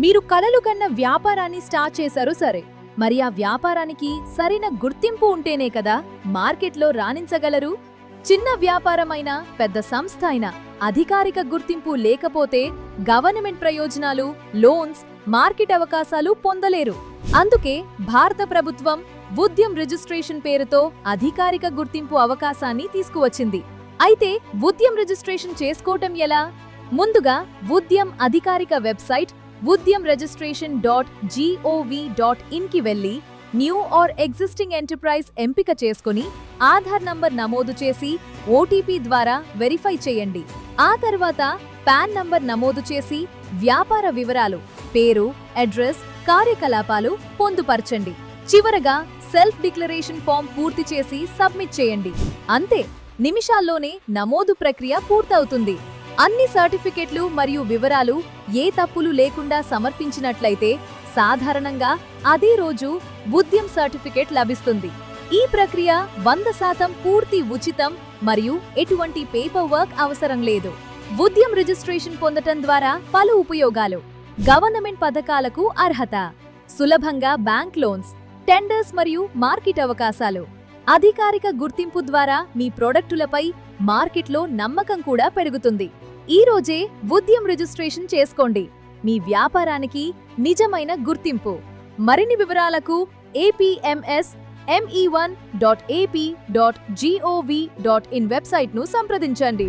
మీరు కలలు కన్న వ్యాపారాన్ని స్టార్ట్ చేశారు సరే, మరి ఆ వ్యాపారానికి సరైన గుర్తింపు ఉంటేనే కదా మార్కెట్లో రాణించగలరు. చిన్న వ్యాపారమైనా పెద్ద సంస్థ అయినా అధికారిక గుర్తింపు లేకపోతే గవర్నమెంట్ ప్రయోజనాలు, లోన్స్, మార్కెట్ అవకాశాలు పొందలేరు. అందుకే భారత ప్రభుత్వం ఉద్యమ్ రిజిస్ట్రేషన్ పేరుతో అధికారిక గుర్తింపు అవకాశాన్ని తీసుకువచ్చింది. అయితే ఉద్యమ్ రిజిస్ట్రేషన్ చేసుకోవటం ఎలా? ముందుగా ఉద్యమ్ అధికారిక వెబ్సైట్ udyamregistration.gov.in కి వెళ్లి న్యూ ఆర్ ఎగ్జిస్టింగ్ ఎంటర్ప్రైజ్ ఎంపిక చేసుకుని ఆధార్ నంబర్ నమోదు చేసి ఓటీపీ ద్వారా వెరిఫై చేయండి. ఆ తర్వాత పాన్ నంబర్ నమోదు చేసి వ్యాపార వివరాలు, పేరు, అడ్రస్, కార్యకలాపాలు పొందుపరచండి. చివరగా సెల్ఫ్ డిక్లరేషన్ ఫామ్ పూర్తి చేసి సబ్మిట్ చేయండి. అంతే, నిమిషాల్లోనే నమోదు ప్రక్రియ పూర్తవుతుంది. అన్ని సర్టిఫికెట్లు మరియు వివరాలు ఏ తప్పులు లేకుండా సమర్పించినట్లయితే సాధారణంగా అదే రోజు ఉద్యమ్ సర్టిఫికెట్ లభిస్తుంది. ఈ ప్రక్రియ 100% పూర్తి ఉచితం మరియు ఎటువంటి పేపర్ వర్క్ అవసరం లేదు. ఉద్యమ్ రిజిస్ట్రేషన్ పొందటం ద్వారా పలు ఉపయోగాలు: గవర్నమెంట్ పథకాలకు అర్హత, సులభంగా బ్యాంక్ లోన్స్, టెండర్స్ మరియు మార్కెట్ అవకాశాలు. అధికారిక గుర్తింపు ద్వారా మీ ప్రొడక్టులపై మార్కెట్లో నమ్మకం కూడా పెరుగుతుంది. ఈ రోజే ఉద్యమ్ రిజిస్ట్రేషన్ చేసుకోండి. మీ వ్యాపారానికి నిజమైన గుర్తింపు. మరిన్ని వివరాలకు apms.me1.ap.gov.in వెబ్సైట్ను సంప్రదించండి.